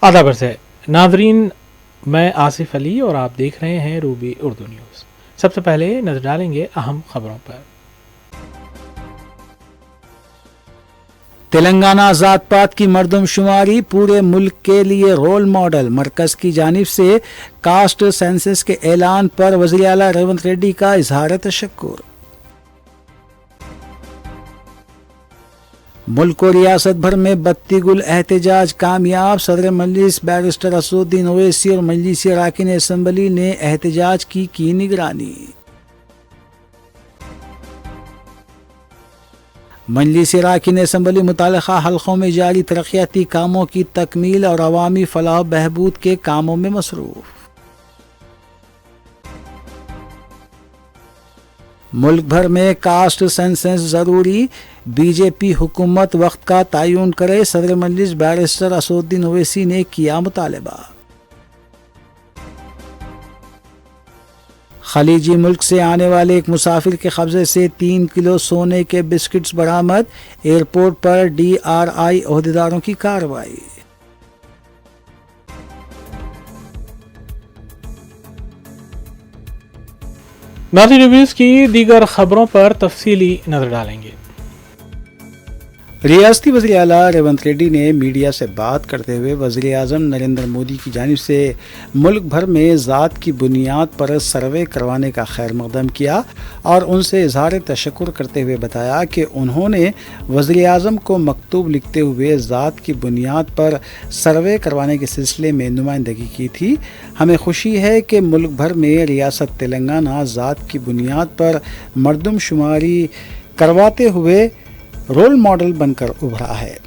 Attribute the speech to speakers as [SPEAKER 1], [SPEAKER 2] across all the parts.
[SPEAKER 1] आदाब अर्ज़ है नाज़रीन, मैं आसिफ अली और आप देख रहे हैं रूबी उर्दू न्यूज़। सबसे पहले नजर डालेंगे अहम खबरों पर।
[SPEAKER 2] तेलंगाना ज़ात पात की मरदमशुमारी पूरे मुल्क के लिए रोल मॉडल। मरकज की जानिब से कास्ट सेंसस के ऐलान पर वज़ीर आला रेवंत रेड्डी का इजहार तशक्कुर। मुल्क और रियासत भर में 32 गुल एहतजाज कामयाब। सदर मजलिस बैरिस्टर असदुद्दीन ओवैसी और मजलिसी अरकान असम्बली ने एहतजाज की निगरानी। मजलिसी अरकान असम्बली मुताल्लिक़ा हल्क़ों में जारी तरक्याती कामों की तकमील और अवामी फलाह बहबूद के कामों में मसरूफ़। मुल्क भर में कास्ट सेंसस जरूरी, बीजेपी हुकूमत वक्त का तयन करे। सदर मजलिस बैरिस्टर असदुद्दीन ओवैसी ने किया मुतालबा। खलीजी मुल्क से आने वाले एक मुसाफिर के कब्जे से 3 किलो सोने के बिस्किट्स बरामद। एयरपोर्ट पर DRI ओहदेदारों की कार्रवाई।
[SPEAKER 1] नाज़रीन, रिव्यूज़ की दीगर खबरों पर तफसीली नजर डालेंगे।
[SPEAKER 2] रियासती वज़ीर आला रेवंत रेड्डी ने मीडिया से बात करते हुए वज़ीर आज़म नरेंद्र मोदी की जानिब से मुल्क भर में ज़ात की बुनियाद पर सर्वे करवाने का खैर मकदम किया और उनसे इजहार तशक्कुर करते हुए बताया कि उन्होंने वज़ीर आज़म को मकतूब लिखते हुए ज़ात की बुनियाद पर सर्वे करवाने के सिलसिले में नुमाइंदगी की थी। हमें खुशी है कि मुल्क भर में रियासत तेलंगाना ज़ात की बुनियाद पर मरदमशुमारी करवाते हुए रोल मॉडल बनकर उभरा है।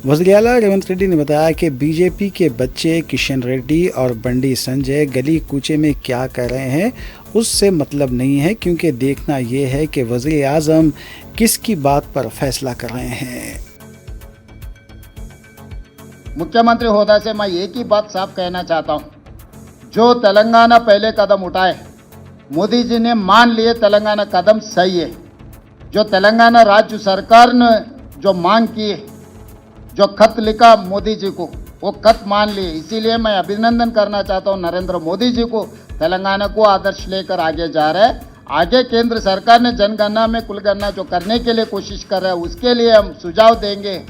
[SPEAKER 2] वज़ीर आला रेवंत रेड्डी ने बताया कि बीजेपी के बच्चे किशन रेड्डी और बंडी संजय गली कूचे में क्या कर रहे हैं उससे मतलब नहीं है, क्योंकि देखना ये है कि वज़ीर आज़म किसकी बात पर फैसला कर रहे हैं।
[SPEAKER 3] मुख्यमंत्री होदा से मैं एक ही बात साफ कहना चाहता हूँ, जो तेलंगाना पहले कदम उठाए, मोदी जी ने मान लिए तेलंगाना कदम सही है। जो तेलंगाना राज्य सरकार ने जो मांग की, जो खत लिखा मोदी जी को, वो खत मान लिए। इसीलिए मैं अभिनंदन करना चाहता हूँ नरेंद्र मोदी जी को। तेलंगाना को आदर्श लेकर आगे जा रहा है। आगे केंद्र सरकार ने जनगणना में कुलगणना जो करने के लिए कोशिश कर रहा है, उसके लिए हम सुझाव देंगे,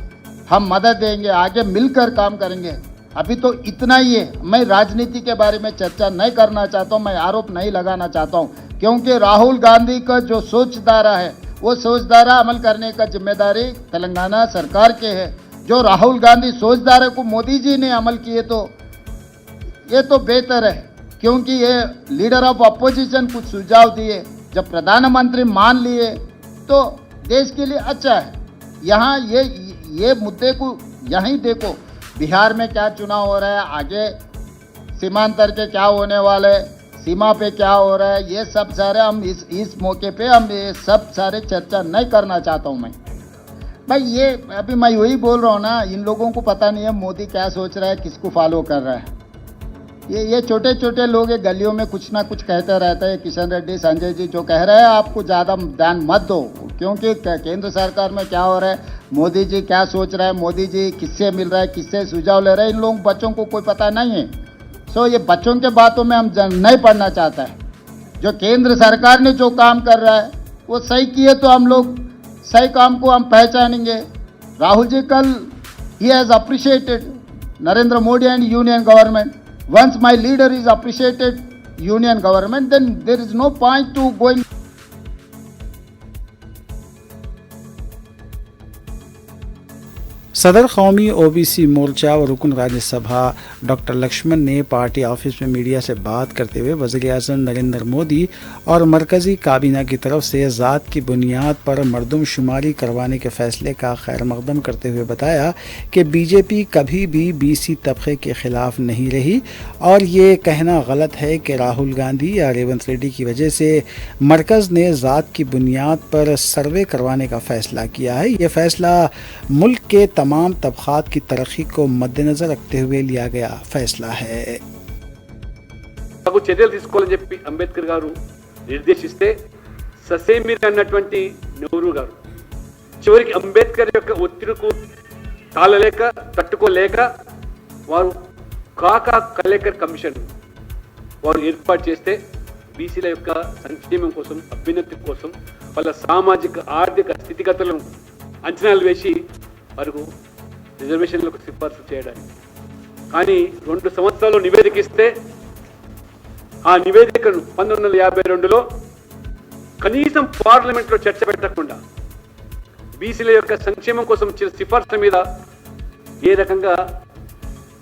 [SPEAKER 3] हम मदद देंगे, आगे मिलकर काम करेंगे। अभी तो इतना ही है। मैं राजनीति के बारे में चर्चा नहीं करना चाहता हूँ, मैं आरोप नहीं लगाना चाहता हूँ, क्योंकि राहुल गांधी का जो सोचधारा है, वो सोचधारा अमल करने का जिम्मेदारी तेलंगाना सरकार के है। जो राहुल गांधी सोचधारा को मोदी जी ने अमल किए तो ये तो बेहतर है, क्योंकि ये लीडर ऑफ अपोजिशन कुछ सुझाव दिए, जब प्रधानमंत्री मान लिए तो देश के लिए अच्छा है। यहाँ ये मुद्दे को यहीं देखो, बिहार में क्या चुनाव हो रहा है, आगे सीमांतर के क्या होने वाले, सीमा पे क्या हो रहा है, ये सब सारे हम इस मौके पे हम ये सब सारे चर्चा नहीं करना चाहता हूँ मैं। भाई ये अभी मैं वही बोल रहा हूँ ना, इन लोगों को पता नहीं है मोदी क्या सोच रहा है, किसको फॉलो कर रहा है। ये छोटे छोटे लोग गलियों में कुछ ना कुछ कहते रहते हैं। किशन रेड्डी, संजय जी जो कह रहे हैं, आपको ज़्यादा ध्यान मत दो, क्योंकि केंद्र सरकार में क्या हो रहा है, मोदी जी क्या सोच रहा है, मोदी जी किससे मिल रहा है, किससे सुझाव ले रहे हैं, इन लोगों बच्चों को कोई पता नहीं है। ये बच्चों के बातों में हम नहीं पढ़ना चाहता है। जो केंद्र सरकार ने जो काम कर रहा है वो सही किए तो हम लोग सही काम को हम पहचानेंगे। राहुल जी कल ही has appreciated Narendra Modi and union government. Once my leader is appreciated union government, then there is no point to going.
[SPEAKER 2] सदर कौमी OBC मोर्चा और रुकन राज्यसभा डॉक्टर लक्ष्मण ने पार्टी ऑफिस में मीडिया से बात करते हुए वज़ीर आज़म नरेंद्र मोदी और मरकज़ी काबीना की तरफ से ज़ात की बुनियाद पर मरदमशुमारी करवाने के फ़ैसले का खैर मकदम करते हुए बताया कि बीजेपी कभी भी BC तबके के ख़िलाफ़ नहीं रही और ये कहना गलत है कि राहुल गांधी या रेवंत रेड्डी की वजह से मरकज़ ने ज़ात की बुनियाद पर सर्वे करवाने का फ़ैसला किया है। ये फ़ैसला मुल्क के तमाम तबक़ात की तरक्की को मद्देनजर रखते हुए लिया गया फैसला है।
[SPEAKER 4] చర్యలు తీసుకోవాలని చెప్పి అంబేద్కర్ గారు నిర్దేశిస్తే ససేమిరి అన్నటువంటి నెహ్రూ గారు చివరికి అంబేద్కర్ యొక్క ఒత్తిడికు తాళలేక తట్టుకోలేక వారు కాకా కలేకర్ కమిషన్ వారు ఏర్పాటు చేస్తే బీసీల యొక్క సంక్షేమం కోసం, అభ్యున్నతి కోసం, వాళ్ళ సామాజిక ఆర్థిక స్థితిగతులను అంచనాలు వేసి వారికి రిజర్వేషన్లకు సిఫార్సు చేయడానికి. కానీ 2 సంవత్సరాలు నివేదిక ఇస్తే ఆ నివేదికను 1952లో కనీసం పార్లమెంట్లో చర్చ పెట్టకుండా బీసీల యొక్క సంక్షేమం కోసం ఇచ్చిన సిఫార్సు మీద ఏ రకంగా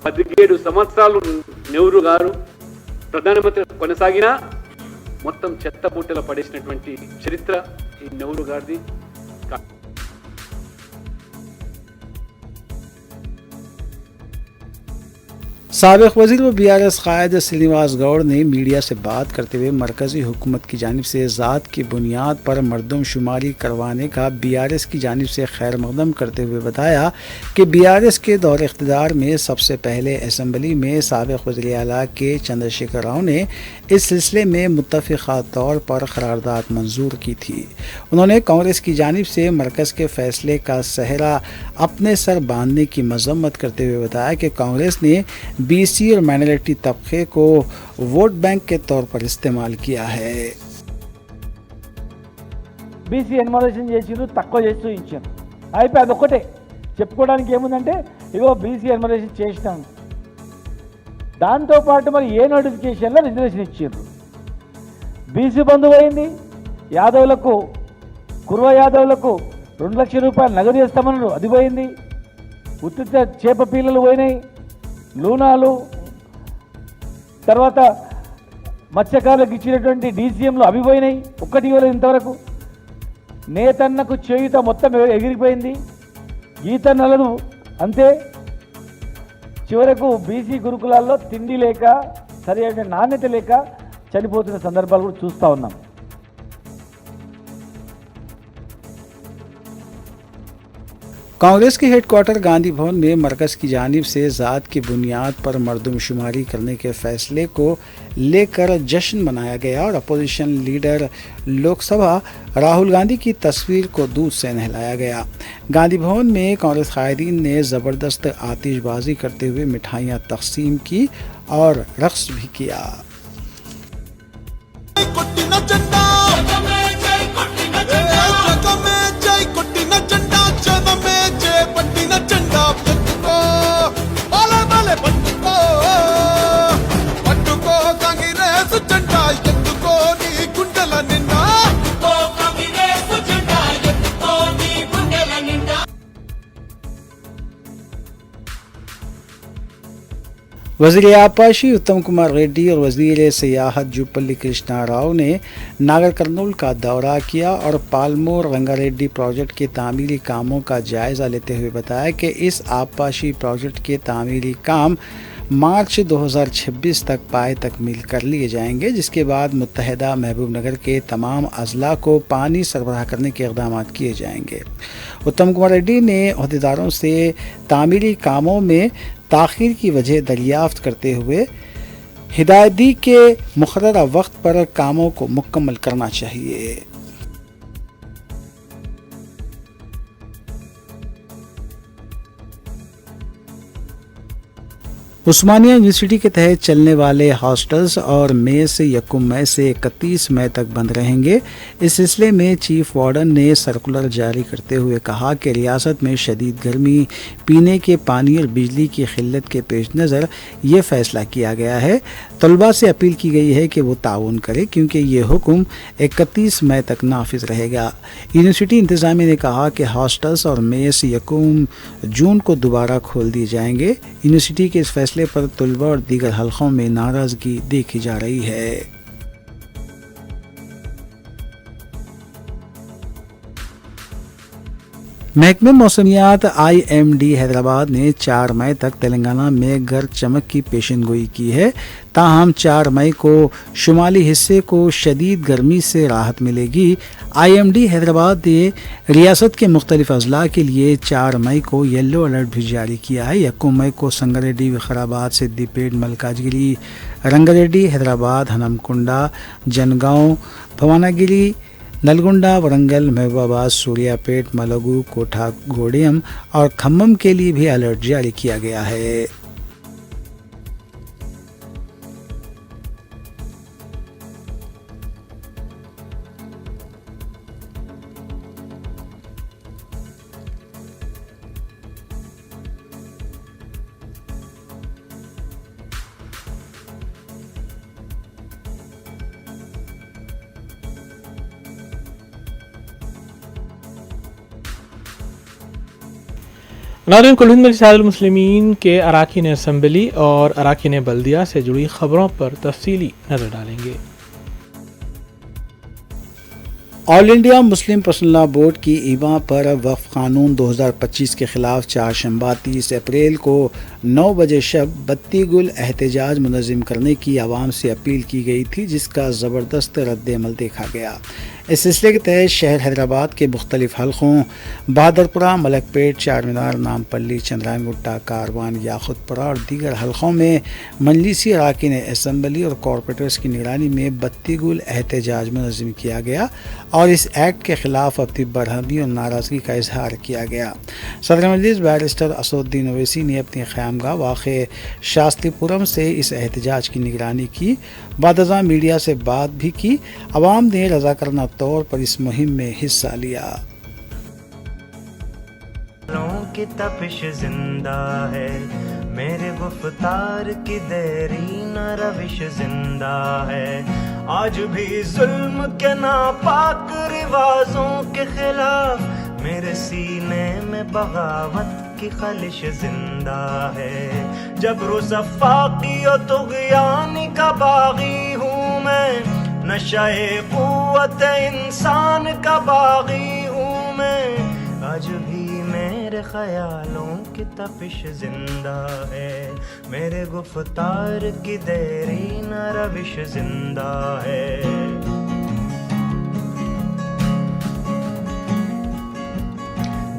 [SPEAKER 4] 17 సంవత్సరాలు నెహ్రూ గారు ప్రధానమంత్రి కొనసాగినా మొత్తం చెత్తబుట్టలో పడేసినటువంటి చరిత్ర ఈ నెహ్రూ గారిది.
[SPEAKER 2] साबिक़ वज़ीर व BRS क़ायद श्रीनिवास गौड़ ने मीडिया से बात करते हुए मरकज़ी हुकूमत की जानिब से ज़ात की बुनियाद पर मरदमशुमारी करवाने का BRS की जानिब से खैर मक़दम करते हुए बताया कि BRS के दौर इक़्तिदार में सबसे पहले असम्बली में साबिक़ वज़ीर आला के चंद्रशेखर राव ने इस सिलसिले में मुत्तफ़िक़ा तौर पर क़रारदाद मंजूर की थी। उन्होंने कांग्रेस की जानिब से मरकज़ के फ़ैसले का सहरा अपने सर बांधने की मज़म्मत करते हुए बताया कि कांग्रेस ने BC और माइनॉरिटी तबके को वोट बैंक के तौर पर इस्तेमाल किया है।
[SPEAKER 5] బీసీ ఎన్మరేషన్ చేసిరు, తక్కువ చేసి చూపించారు, అయిపోయి అదొక్కటే చెప్పుకోవడానికి ఏముందంటే ఇగో బీసీ ఎన్మరేషన్ చేసినాం. దాంతోపాటు మరి ఏ నోటిఫికేషన్లో రిజర్వేషన్ ఇచ్చారు. బీసీ బంధు పోయింది, యాదవులకు కుర్వ యాదవులకు 2 లక్షల రూపాయలు నగదు చేస్తామన్నారు, అది పోయింది. ఉత్తిత చేప పిల్లలు పోయినాయి, లూనాలు, తర్వాత మత్స్యకారులకు ఇచ్చినటువంటి DCMలు అవి పోయినాయి, ఒక్కటి ఇవ్వలేదు ఇంతవరకు. నేతన్నకు చేయుత మొత్తం ఎగిరిపోయింది, గీతన్నలను అంతే. చివరకు బీసీ గురుకులాల్లో తిండి లేక, సరి అయిన నాణ్యత లేక చనిపోతున్న సందర్భాలు కూడా చూస్తూ ఉన్నాం.
[SPEAKER 2] कांग्रेस के हेडक्वार्टर गांधी भवन में मरकज़ की जानिब से ज़ात की बुनियाद पर मरदमशुमारी करने के फ़ैसले को लेकर जश्न मनाया गया और अपोजिशन लीडर लोकसभा राहुल गांधी की तस्वीर को दूध से नहलाया गया। गांधी भवन में कांग्रेस कायदीन ने ज़बरदस्त आतिशबाजी करते हुए मिठाइयाँ तकसीम की और रक़्स भी किया। वज़ीर आबपाशी उत्तम कुमार रेड्डी और वज़ीर सियाहत जुप्पल्ली कृष्णा राव ने नागर कर्नूल का दौरा किया और पालमोर रंगारेड्डी प्रोजेक्ट के तामीरी कामों का जायज़ा लेते हुए बताया कि इस आबपाशी प्रोजेक्ट के तामीरी काम मार्च 2026 तक पाए तकमील कर लिए जाएंगे, जिसके बाद मुत्तहिदा महबूब नगर के तमाम अजला को पानी सरबराह करने के इक़दाम किए जाएंगे। उत्तम कुमार रेड्डी ने अहदेदारों से तामीरी कामों में ताख़ीर की वजह दरियाफ्त करते हुए हिदायत दी कि मुक़र्ररा वक्त पर कामों को मुकम्मल करना चाहिए। उस्मानिया यूनिवर्सिटी के तहत चलने वाले हॉस्टल्स और मेस 1 मई से 31 मई तक बंद रहेंगे। इस सिलसिले में चीफ वार्डन ने सर्कुलर जारी करते हुए कहा कि रियासत में शदीद गर्मी, पीने के पानी और बिजली की किल्लत के पेश नज़र ये फ़ैसला किया गया है। तलबा से अपील की गई है कि वो ताउन करे क्योंकि ये हुक्म 31 मई तक नाफिज रहेगा। यूनिवर्सिटी इंतज़ामिया ने कहा कि हॉस्टल्स और मेस 1 जून को दोबारा खोल दिए जाएंगे। यूनिवर्सिटी के इस फैसले पर तलबा और दीगर हलकों में नाराज़गी देखी जा रही है। महकमे मौसमियात IMD हैदराबाद ने 4 मई तक तेलंगाना में गर्द चमक की पेशेनगोई की है। ताहम 4 मई को शुमाली हिस्से को शदीद गर्मी से राहत मिलेगी। IMD हैदराबाद ने रियासत के मुख्तलिफ अजला के लिए 4 मई को येलो अलर्ट भी जारी किया है। 1 मई को संगारेड्डी, विकाराबाद, सिद्दीपेट, मलकाजगिरी, रंगारेड्डी, हैदराबाद, हनमकुंडा, जनगांव, भवानागिरी, नलगुंडा, वरंगल, महबूबाबाद, सूर्यापेट, मलगू, कोठागोडियम और खम्मम के लिए भी अलर्ट जारी किया गया है।
[SPEAKER 1] ناظرین، کل ہند مجلس المسلمین کے اراکین اسمبلی اور اراکین بلدیہ سے جڑی خبروں پر تفصیلی نظر ڈالیں گے۔
[SPEAKER 2] آل انڈیا مسلم پرسنل لا بورڈ کی ایواں پر وقف قانون 2025 کے خلاف چہارشنبہ 30 اپریل کو 9 بجے شب بتی گل احتجاج منظم کرنے کی عوام سے اپیل کی گئی تھی، جس کا زبردست رد عمل دیکھا گیا۔ اس سلسلے کے تحت شہر حیدرآباد کے مختلف حلقوں بہادرپورہ، ملک پیٹ، چار مینار، نامپلی، چندرائن گٹا، کاروان، یاقوت پورہ اور دیگر حلقوں میں مجلسی اراکین اسمبلی اور کارپوریٹرز کی نگرانی میں بتی گل احتجاج منظم کیا گیا اور اس ایکٹ کے خلاف اپنی برہمی اور ناراضگی کا اظہار کیا گیا۔ صدر مجلس بیرسٹر اسدالدین اویسی نے اپنی خیامگاہ واقع شاستری پورم سے اس احتجاج کی نگرانی کی۔ بعد ازاں میڈیا سے بات بھی کی۔ عوام نے رضاکارانہ طور پر اس مہم میں حصہ لیا۔
[SPEAKER 6] کی تپش زندہ ہے، میرے گفتار کی دیرینہ روش زندہ ہے، آج بھی ظلم کے ناپاک رواجوں کے خلاف میرے سینے میں بغاوت کی خلش زندہ ہے، جبر و صفاقی و طغیانی کا باغی ہوں میں، نشۂ قوت انسان کا باغی ہوں میں، آج بھی میرے خیالوں کی تپش زندہ ہے، میرے گفتار کی دیرینہ روش زندہ ہے۔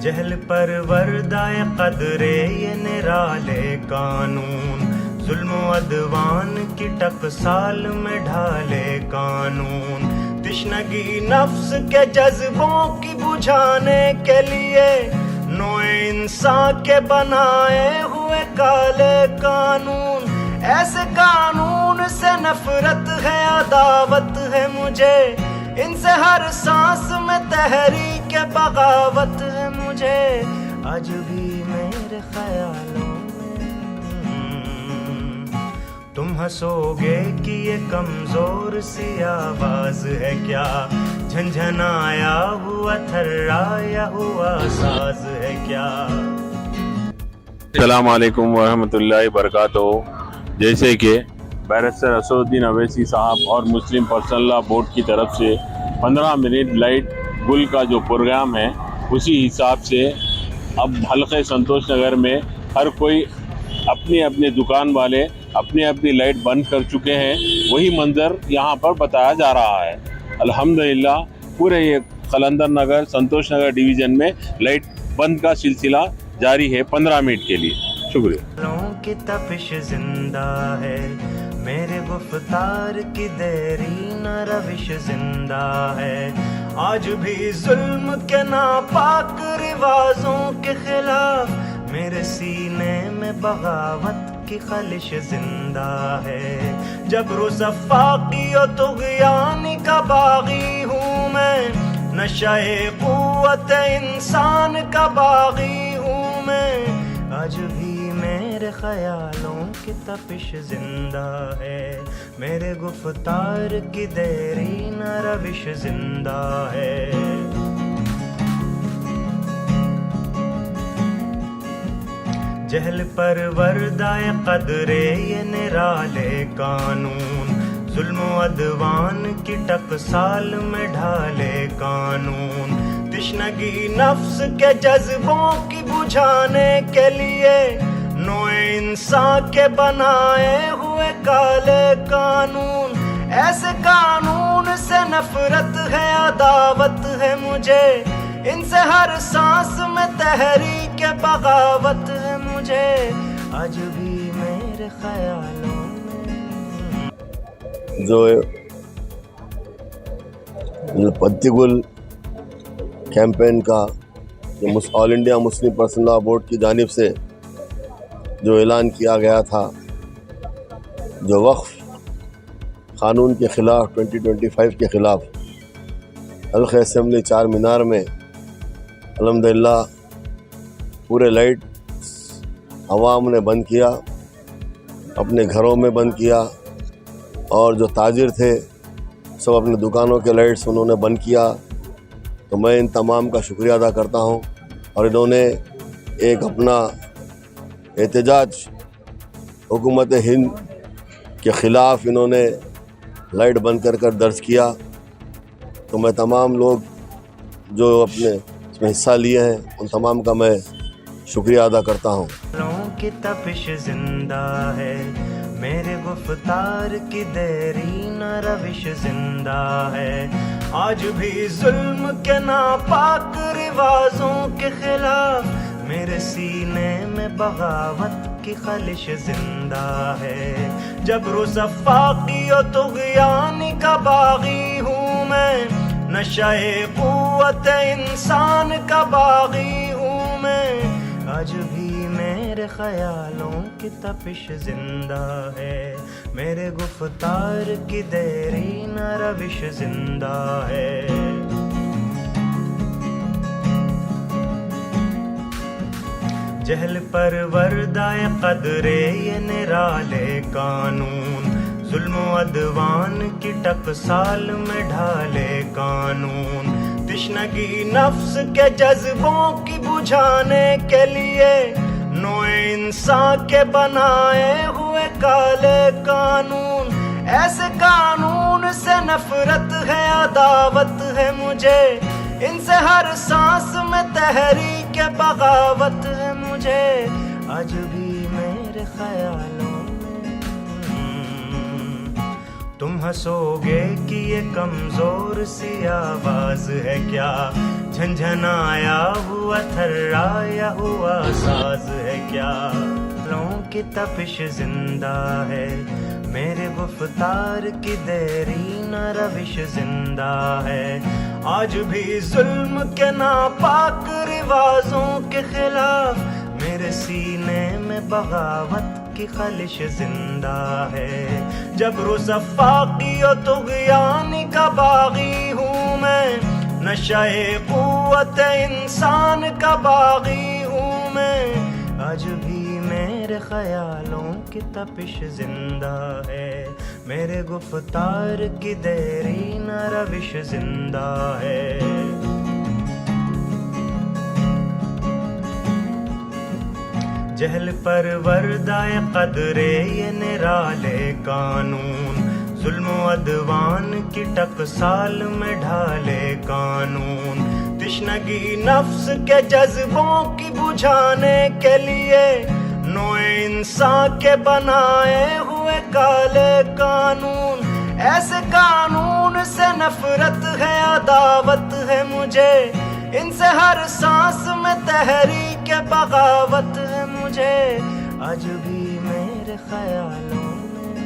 [SPEAKER 6] جہل پروردہ قدرے یہ نرالے قانون، ظلم و عدوان کی ٹکسال میں ڈھالے قانون، تشنگی نفس کے جذبوں کی بجھانے کے لیے نوع انسان کے بنائے ہوئے کالے قانون، ایسے قانون سے نفرت ہے، عداوت ہے مجھے، ان سے ہر سانس میں تحریک بغاوت ہے مجھے، آج بھی میرے خیالوں تم ہنسو گے کہ یہ کمزور سی آواز ہے کیا، جھنجھنایا ہوا تھرایا ہوا ساز ہے کیا۔
[SPEAKER 7] السلام علیکم ورحمۃ اللہ وبرکاتہ۔ جیسے کہ بیرسٹر اسدالدین اویسی صاحب اور مسلم پرسنل لا بورڈ کی طرف سے 15 منٹ لائٹ گل کا جو پروگرام ہے، اسی حساب سے اب حلقے سنتوش نگر میں ہر کوئی اپنے اپنے دکان والے اپنی اپنی لائٹ بند کر چکے ہیں، وہی منظر یہاں پر بتایا جا رہا ہے۔ الحمدللہ پورے یہ قلندر نگر، سنتوش نگر ڈویژن میں لائٹ بند کا سلسلہ جاری ہے 15 منٹ کے لیے۔ شکریہ۔
[SPEAKER 6] کی تپش زندہ ہے، میرے گفتار کی دیرینہ روش زندہ ہے، آج بھی ظلم کے ناپاک رواجوں کے خلاف میرے سینے میں بغاوت کی خلش زندہ ہے، جبر و صفاقی و طغیانی کا باغی ہوں میں، نشۂ قوت انسان کا باغی ہوں میں، آج بھی میرے خیالوں کی تپش زندہ ہے، میرے گفتار کی دیرینہ روش زندہ ہے۔ جہل پروردہ قدرے یہ نرالے قانون، ظلم و عدوان کی ٹکسال میں ڈھالے قانون، تشنگی نفس کے جذبوں کی بجھانے کے لیے نوع انسان کے بنائے ہوئے کالے قانون، ایسے قانون سے نفرت ہے، عداوت ہے مجھے، ان سے ہر سانس میں تحریک بغاوت ہے مجھے، آج بھی میرے خیالوں میں
[SPEAKER 8] جو پتی گل کیمپین کا آل انڈیا مسلم پرسنل لا بورڈ کی جانب سے جو اعلان کیا گیا تھا، جو وقف قانون کے خلاف 2025 کے خلاف حلقہ اسمبلی چار مینار میں الحمدللہ پورے لائٹ عوام نے بند کیا، اپنے گھروں میں بند کیا، اور جو تاجر تھے سب اپنے دکانوں کے لائٹس انہوں نے بند کیا، تو میں ان تمام کا شکریہ ادا کرتا ہوں، اور انہوں نے ایک اپنا احتجاج حکومت ہند کے خلاف انہوں نے لائٹ بند کر درج کیا، تو میں تمام لوگ جو اپنے اس میں حصہ لیے ہیں ان تمام کا میں شکریہ ادا کرتا ہوں۔
[SPEAKER 6] کی تپش زندہ ہے، میرے گفتار کی دیرینہ روش زندہ ہے، آج بھی ظلم کے ناپاک رواجوں کے خلاف میرے سینے میں بغاوت کی خلش زندہ ہے، جبر و صفاقی و طغیانی کا باغی ہوں میں، نشہ قوت انسان کا باغی ہوں میں، آج بھی میرے خیالوں کی تپش زندہ ہے، میرے گفتار کی دیرینہ روش زندہ ہے۔ جہل پر وردائے قدرے یہ نرالے قانون، ظلم و عدوان کی ٹکسال میں ڈھالے قانون، تشنگی نفس کے جذبوں کی بجھانے کے لیے نوع انسان کے بنائے ہوئے کالے قانون، ایسے قانون سے نفرت ہے، عداوت ہے مجھے، ان سے ہر سانس میں تحریک بغاوت ہے مجھے، آج بھی میرے خیالوں میں تم ہنسو گے کہ یہ کمزور سی آواز ہے کیا، جھنجھنایا ہوا تھرایا ہوا ساز ہے کیا، لوں کی تپش زندہ ہے، میرے گفتار کی دیرینہ روش زندہ ہے، آج بھی ظلم کے ناپاک رواجوں کے خلاف میرے سینے میں بغاوت کی خلش زندہ ہے، جبر و صفاقی و طغیانی کا باغی ہوں میں، نشہ قوت انسان کا باغی ہوں میں، آج بھی میرے خیالوں کی تپش زندہ ہے، میرے گفتار کی دیرینہ روش زندہ ہے۔ جہل پر وردائے قدرے یہ نرالے قانون، ظلم و عدوان کی ٹکسال میں ڈھالے قانون، تشنگی نفس کے جذبوں کی بجھانے کے لیے نوع انسان کے بنائے ہوئے کالے قانون، ایسے قانون سے نفرت ہے، عداوت ہے مجھے، ان سے ہر سانس میں تحریک بغاوت ہے مجھے، آج بھی میرے خیالوں میں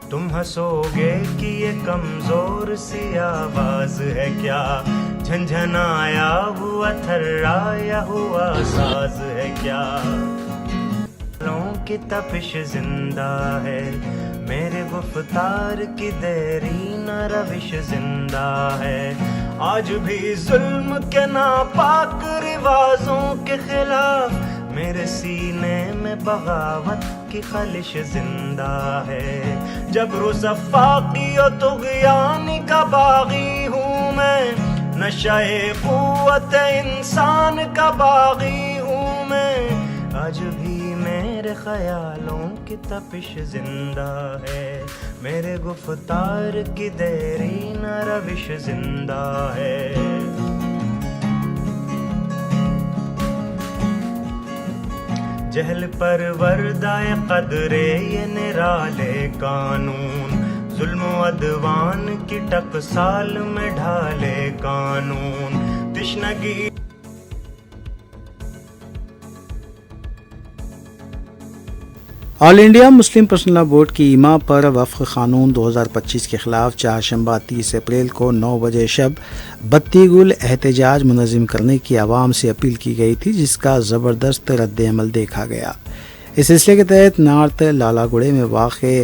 [SPEAKER 6] تم ہنسو گے کہ یہ کمزور سی آواز ہے کیا، جھنجھنایا ہوا تھرایا ہوا ساز ہے کیا، لوں کی تپش زندہ ہے، میرے گفتار کی دیرینہ روش زندہ ہے، آج بھی ظلم کے ناپاک رواجوں کے خلاف میرے سینے میں بغاوت کی خلش زندہ ہے، جبر و صفاقی و طغیانی کا باغی ہوں میں، نشہ قوت انسان کا باغی ہوں میں، آج بھی میرے خیالوں کی تپش زندہ ہے، میرے گفتار کی دیرینہ روش زندہ ہے۔ جہل پر وردائے قدرے یہ نرالے قانون، ظلم و عدوان کی ٹکسال میں ڈھالے قانون، تشنگی
[SPEAKER 2] آل انڈیا مسلم پرسنل لا بورڈ کی ایما پر وفق قانون 2025 کے خلاف چہارشنبہ 30 اپریل کو 9 بجے شب بتی گل احتجاج منظم کرنے کی عوام سے اپیل کی گئی تھی، جس کا زبردست رد عمل دیکھا گیا۔ اس سلسلے کے تحت نارتھ لالا گڑھے میں واقع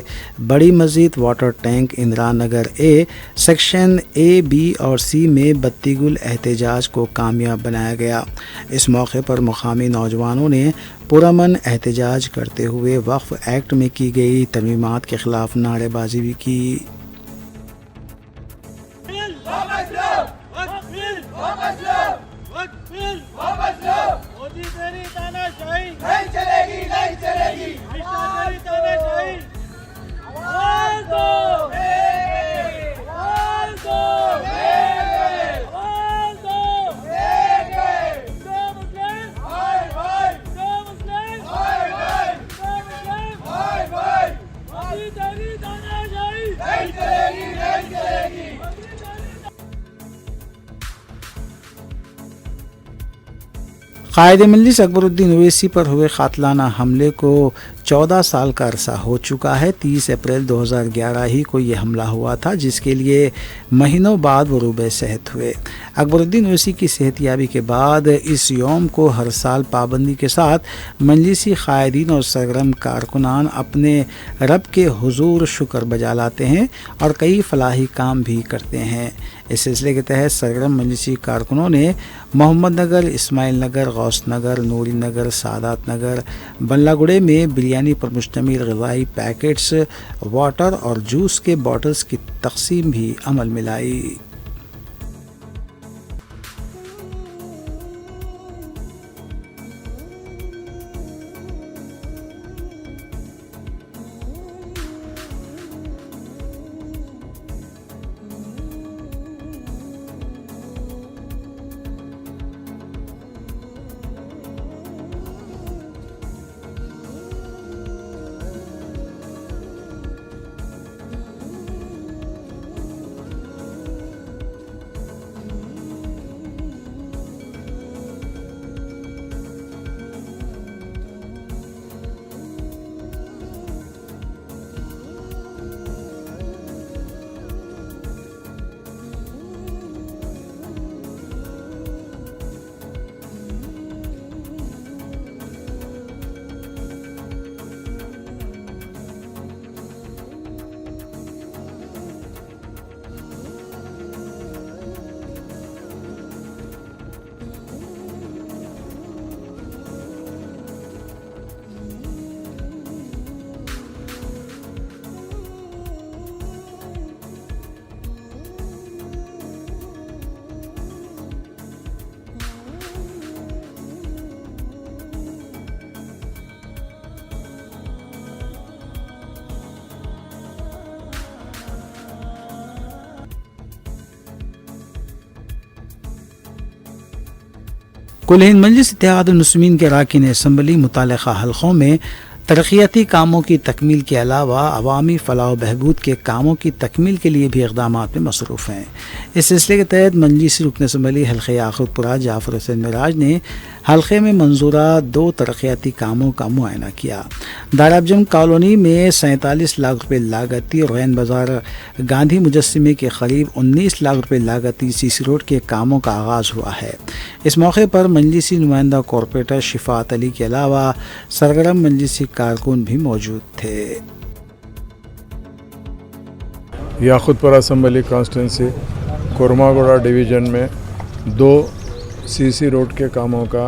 [SPEAKER 2] بڑی مسجد water tank Indira Nagar A section A B اور سی میں بتی گل احتجاج کو کامیاب بنایا گیا۔ اس موقع پر مقامی نوجوانوں نے پرامن احتجاج کرتے ہوئے وقف ایکٹ میں کی گئی ترمیمات کے خلاف نعرے بازی بھی کی۔
[SPEAKER 9] واپس لو
[SPEAKER 2] कायद मजलिस अकबरुद्दीन ओवैसी पर हुए कातलाना हमले को 14 साल का अरसा हो चुका है। 30 अप्रैल 2011 ही को ये हमला हुआ था, जिसके लिए महीनों बाद वो रूबे सेहत हुए। अकबरुद्दीन ओवैसी की सेहतियाबी के बाद इस यौम को हर साल पाबंदी के साथ मजलिसी कायदीन और सरगर्म कारकुनान अपने रब के हुजूर शुक्र बजा लाते हैं और कई फलाही काम भी करते हैं। इस सिलसिले के तहत सरगर्म मजलिसी कारकुनों ने मोहम्मद नगर, इस्माइल नगर, गौस नगर, नूरी नगर, सादात नगर, बल्लागुड़े में बिरयानी पर मुश्तमिल ग़िज़ाई पैकेट्स, वाटर और जूस के बॉटल्स की तक़सीम भी अमल में लाई। कुल हिंद मजलिस इत्तेहादुल मुस्लिमीन के अरकान असम्बली मुतल्लिक़ा हल्क़ों में तरक्याती कामों की तकमील के अलावा अवामी फलाह व बहबूद के कामों की तकमील के लिए भी इक़दामात में मसरूफ़ हैं। इस सिलसिले के तहत मजलिसी रुकन असम्बली हल्क़े आखिरपुरा जाफ़र हुसैन मिराज ने हल्क़े में मंजूरा 2 तरक्याती कामों का मुआयना किया। दाराबजंग कॉलोनी में 47 लाख रुपये लागती और रैन बाज़ार गांधी मुजस्सिमे के करीब 19 लाख रुपये लागती सीसी रोड के कामों का आगाज़ हुआ है। इस मौके पर मजलिसी नुमाइंदा कॉरपोरेटर शिफात अली के अलावा सरगर्म मजलिसी कारकुन भी मौजूद थे।
[SPEAKER 9] याकुतपुरा असम्बली कॉन्स्टिट्यूंसी कोरमागोड़ा डिवीज़न में 2 सीसी रोड के कामों का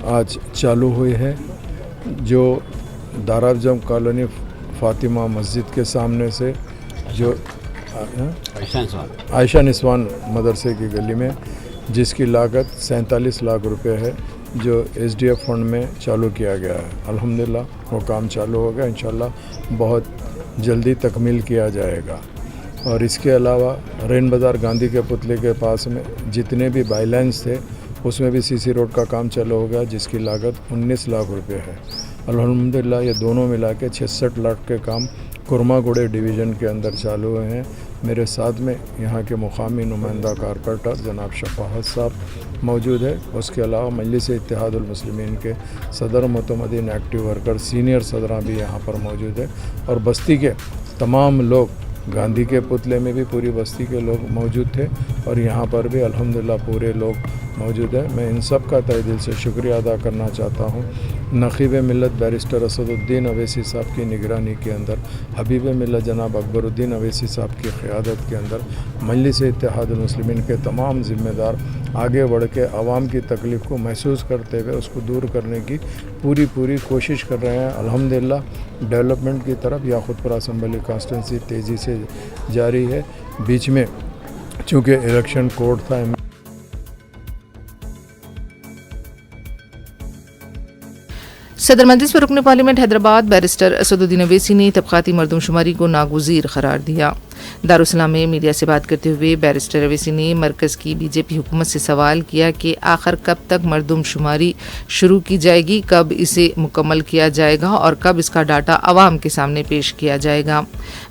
[SPEAKER 9] आज चालू हुई है, जो दाराबजंग कॉलोनी फातिमा मस्जिद के सामने से जो आयशा निस्वान मदरसे की गली में, जिसकी लागत 47 लाख रुपए है, जो SDF फंड में चालू किया गया है। अल्हम्दुलिल्लाह वो काम चालू हो गया, इंशाल्लाह बहुत जल्दी तकमील किया जाएगा। और इसके अलावा रेन बाज़ार गांधी के पुतले के पास में जितने भी बाइलाइंस थे उसमें भी सीसी रोड का काम चालू हो गया, जिसकी लागत 19 लाख रुपए है। अल्हम्दुलिल्लाह ये दोनों मिला के 66 लाख के काम कुरमागुड़े डिवीज़न के अंदर चालू हुए हैं। मेरे साथ में यहाँ के मुकामी नुमाइंदा कारपोरेटर जनाब शफाअत साहब मौजूद है। उसके अलावा मजलिस इत्तेहादुल मुस्लिमीन के सदर मुतमदीन एक्टिव वर्कर सीनियर सदरां भी यहाँ पर मौजूद है, और बस्ती के तमाम लोग, गांधी के पुतले में भी पूरी बस्ती के लोग मौजूद थे और यहाँ पर भी अल्हम्दुलिल्लाह पूरे लोग मौजूद है। मैं इन सब का तहे दिल से शुक्रिया अदा करना चाहता हूँ। नक़ीब मिल्लत बैरिस्टर असदुद्दीन अवैसी साहब की निगरानी के अंदर, हबीब मिल्लत जनाब अकबरुद्दीन अवैसी साहब की क़यादत के अंदर मजलिस इत्तेहादुल मुस्लिमीन के तमाम ज़िम्मेदार आगे बढ़ के आवाम की तकलीफ़ को महसूस करते हुए उसको दूर करने की पूरी कोशिश कर रहे हैं। अल्हम्दुलिल्लाह डेवलपमेंट की तरफ याकुतपुरा असम्बली कॉन्स्टिट्यूंसी तेज़ी से जारी है। बीच में चूँकि इलेक्शन कोड था,
[SPEAKER 10] صدر مجلس میں رکن پارلیمنٹ حیدرآباد بیرسٹر اسدالدین اویسی نے طبقاتی مردم شماری کو ناگزیر قرار دیا۔ دارالسلام میں میڈیا سے بات کرتے ہوئے بیرسٹر اویسی نے مرکز کی بی جے پی حکومت سے سوال کیا کہ آخر کب تک مردم شماری شروع کی جائے گی، کب اسے مکمل کیا جائے گا اور کب اس کا ڈاٹا عوام کے سامنے پیش کیا جائے گا۔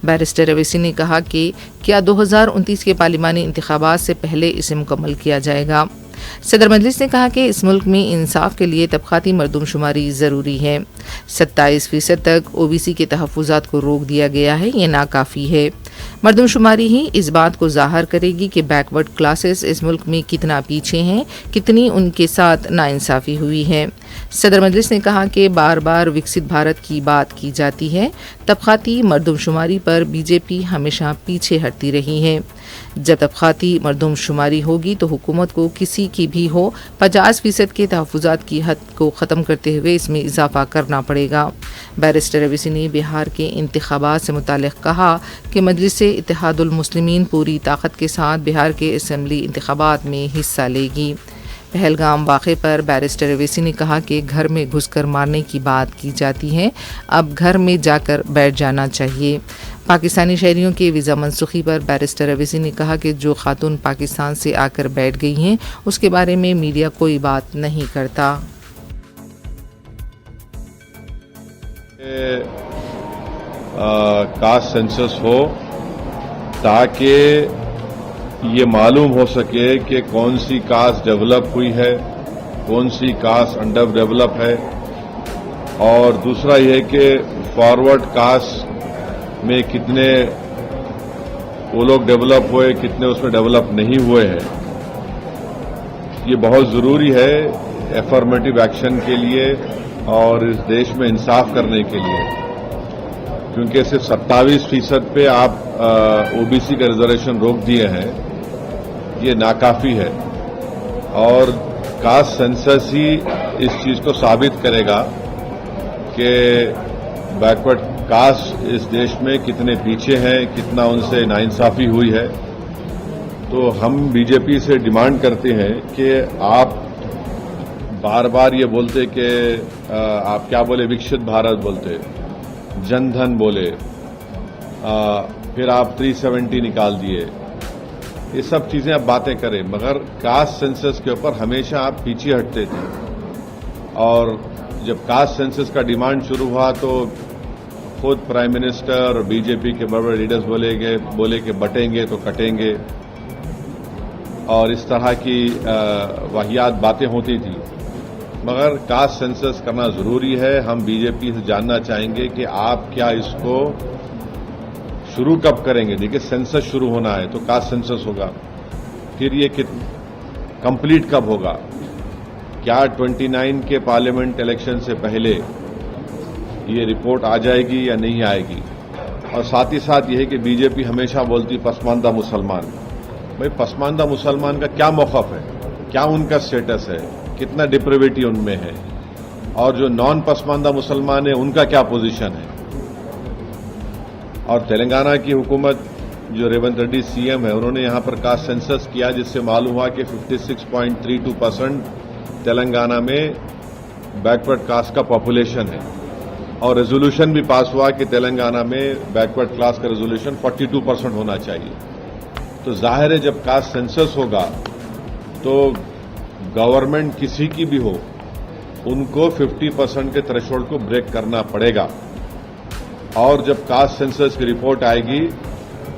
[SPEAKER 10] بیرسٹر اویسی نے کہا کہ کیا 2029 کے پارلیمانی انتخابات سے پہلے اسے مکمل کیا جائے گا۔ صدر مجلس نے کہا کہ اس ملک میں انصاف کے لیے طبقاتی مردم شماری ضروری ہے۔ 27% تک او بی سی کے تحفظات کو روک دیا گیا ہے، یہ ناکافی ہے۔ مردم شماری ہی اس بات کو ظاہر کرے گی کہ بیکورڈ کلاسز اس ملک میں کتنا پیچھے ہیں، کتنی ان کے ساتھ ناانصافی ہوئی ہے۔ صدر مجلس نے کہا کہ بار بار وکست بھارت کی بات کی جاتی ہے، طبقاتی مردم شماری پر بی جے پی ہمیشہ پیچھے ہٹتی رہی ہے۔ جب طبقاتی مردم شماری ہوگی تو حکومت کو کسی کی بھی ہو 50% کے تحفظات کی حد کو ختم کرتے ہوئے اس میں اضافہ کرنا پڑے گا۔ بیرسٹر اویسی نے بہار کے انتخابات سے متعلق کہا کہ مجلس اتحاد المسلمین پوری طاقت کے ساتھ بہار کے اسمبلی انتخابات میں حصہ لے گی۔ پہلگام واقعے پر بیرسٹر اویسی نے کہا کہ گھر میں گھس کر مارنے کی بات کی جاتی ہے، اب گھر میں جا کر بیٹھ جانا چاہیے۔ پاکستانی شہریوں کے ویزا منسوخی پر بیرسٹر اویسی نے کہا کہ جو خاتون پاکستان سے آ کر بیٹھ گئی ہیں اس کے بارے میں میڈیا کوئی بات نہیں کرتا۔
[SPEAKER 11] کاسٹ سینسس ہو تاکہ یہ معلوم ہو سکے کہ کون سی کاسٹ ڈیولپ ہوئی ہے، کون سی کاسٹ انڈر ڈیولپ ہے، اور دوسرا یہ کہ فارورڈ کاسٹ میں کتنے وہ لوگ ڈیولپ ہوئے، کتنے اس میں ڈیولپ نہیں ہوئے ہیں۔ یہ بہت ضروری ہے افرمیٹو ایکشن کے لیے اور اس دیش میں انصاف کرنے کے لیے، کیونکہ صرف 27% پہ آپ او بی سی کا ریزرویشن روک دیے ہیں، یہ ناکافی ہے۔ اور کاسٹ سینسس ہی اس چیز کو ثابت کرے گا کہ بیکورڈ کاسٹ اس دیش میں کتنے پیچھے ہیں، کتنا ان سے ناانصافی ہوئی ہے۔ تو ہم بی جے پی سے ڈیمانڈ کرتے ہیں کہ آپ بار بار یہ بولتے کہ آپ کیا بولے، وکست بھارت بولتے، جن دھن بولے، پھر آپ 370 نکال دیے، یہ سب چیزیں آپ باتیں کریں، مگر کاسٹ سینسس کے اوپر ہمیشہ آپ پیچھے ہٹتے تھے۔ اور جب کاسٹ سینسس کا ڈیمانڈ شروع ہوا تو خود پرائم منسٹر اور بی جے پی کے بڑے بڑے لیڈرز بولے کہ بٹیں گے تو کٹیں گے، اور اس طرح کی واہیات باتیں ہوتی تھی۔ مگر کاسٹ سینسس کرنا ضروری ہے۔ ہم بی جے پی سے جاننا چاہیں گے کہ آپ کیا اس کو شروع کب کریں گے۔ دیکھیے سینسس شروع ہونا ہے تو کاسٹ سینسس ہوگا، پھر یہ کمپلیٹ کب ہوگا، کیا 29 کے پارلیمنٹ الیکشن سے پہلے یہ رپورٹ آ جائے گی یا نہیں آئے گی۔ اور ساتھ ہی ساتھ یہ ہے کہ بی جے پی ہمیشہ بولتی پسماندہ مسلمان، بھائی پسماندہ مسلمان کا کیا موقف ہے، کیا ان کا سٹیٹس ہے، کتنا ڈپریویٹی ان میں ہے، اور جو نان پسماندہ مسلمان ہیں ان کا کیا پوزیشن ہے۔ اور تلنگانہ کی حکومت جو ریونت ریڈی سی ایم ہے، انہوں نے یہاں پر کاسٹ سینسس کیا، جس سے معلوم ہوا کہ 56.32% تلنگانہ میں بیکورڈ کاسٹ کا پاپولیشن ہے، اور ریزولوشن بھی پاس ہوا کہ تلنگانہ میں بیکورڈ کلاس کا ریزولوشن 42% ہونا چاہیے۔ تو ظاہر ہے جب کاسٹ سینسس ہوگا تو گورنمنٹ کسی کی بھی ہو ان کو 50% کے تھریشولڈ کو بریک کرنا پڑے گا۔ اور جب کاسٹ سینسس کی رپورٹ آئے گی